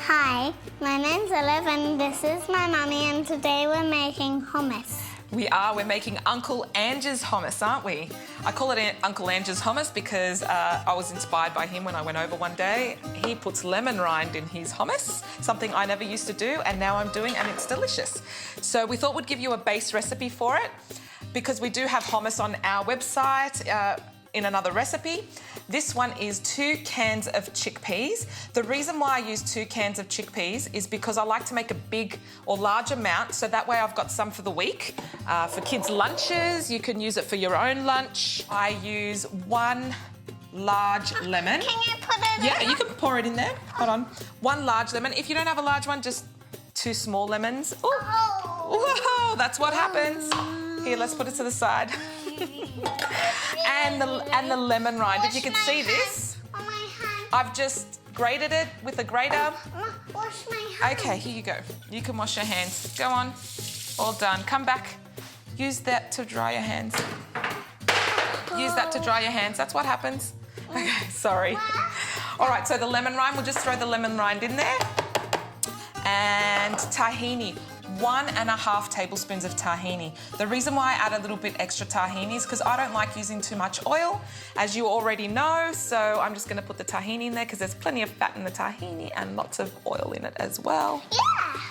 Hi, my name's Olive and this is my mummy and today we're making hummus. We're making Uncle Ange's hummus, aren't we? I call it Uncle Ange's hummus because I was inspired by him when I went over one day. He puts lemon rind in his hummus, something I never used to do and now I'm doing and it's delicious. So we thought we'd give you a base recipe for it because we do have hummus on our website in another recipe. This one is 2 cans of chickpeas. The reason why I use 2 cans of chickpeas is because I like to make a big or large amount so that way I've got some for the week. For kids' lunches, you can use it for your own lunch. I use 1 large lemon. Can you put it in? Yeah, you can pour it in there. Hold on. 1 large lemon. If you don't have a large one, just 2 small lemons. Ooh. Whoa, that's what happens. Here, let's put it to the side. and the lemon rind. If you can see this, I've just grated it with a grater. Wash my hands. Okay, here you go. You can wash your hands. Go on. All done. Come back. Use that to dry your hands. Use that to dry your hands. That's what happens. Okay, sorry. All right, so the lemon rind, we'll just throw the lemon rind in there. And tahini. 1.5 tablespoons of tahini. The reason why I add a little bit extra tahini is because I don't like using too much oil, as you already know, so I'm just going to put the tahini in there because there's plenty of fat in the tahini and lots of oil in it as well. Yeah!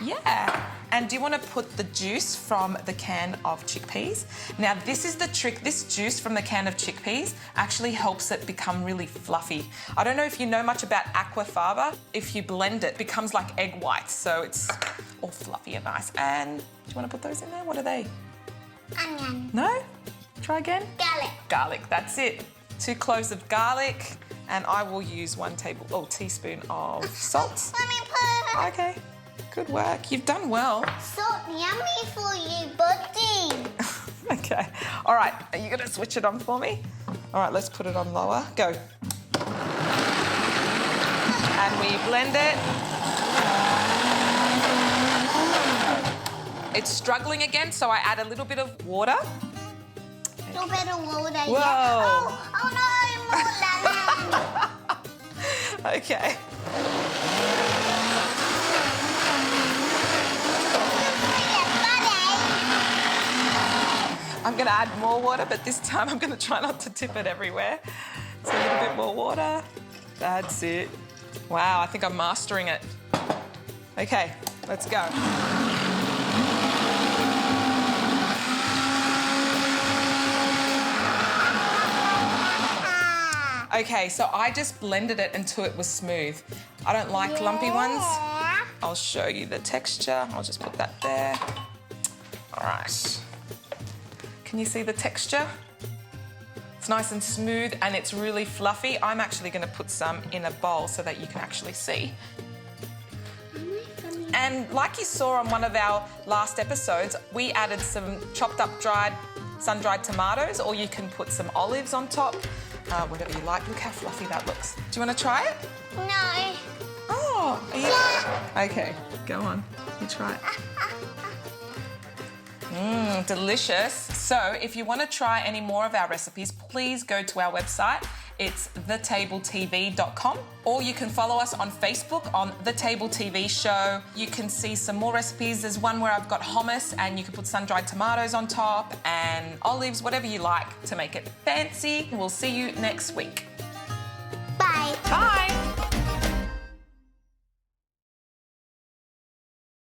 Yeah. And do you want to put the juice from the can of chickpeas? Now, this is the trick. This juice from the can of chickpeas actually helps it become really fluffy. I don't know if you know much about aquafaba. If you blend it, it becomes like egg whites, so it's all fluffy and nice. And do you want to put those in there? What are they? Onion. No? Try again. Garlic. Garlic, that's it. 2 cloves of garlic, and I will use 1 teaspoon of salt. Let me put it. Okay, good work. You've done well. Salt yummy for you, buddy. Okay. All right, are you going to switch it on for me? All right, let's put it on lower. Go. And we blend it. It's struggling again, so I add a little bit of water. A little bit of water. Whoa. Yeah. Oh no, more lemon. Okay. I'm going to add more water, but this time I'm going to try not to tip it everywhere. So a little bit more water. That's it. Wow, I think I'm mastering it. Okay, let's go. Okay, so I just blended it until it was smooth. I don't like lumpy ones. I'll show you the texture. I'll just put that there. All right. Can you see the texture? It's nice and smooth and it's really fluffy. I'm actually going to put some in a bowl so that you can actually see. And like you saw on one of our last episodes, we added some chopped up sun-dried tomatoes, or you can put some olives on top. Whatever you like. Look how fluffy that looks. Do you want to try it? No. Oh, are you... Okay, go on. You try it. Delicious. So if you want to try any more of our recipes, please go to our website. It's thetabletv.com, or you can follow us on Facebook on The Table TV Show. You can see some more recipes. There's one where I've got hummus and you can put sun-dried tomatoes on top and olives, whatever you like to make it fancy. We'll see you next week. Bye. Bye.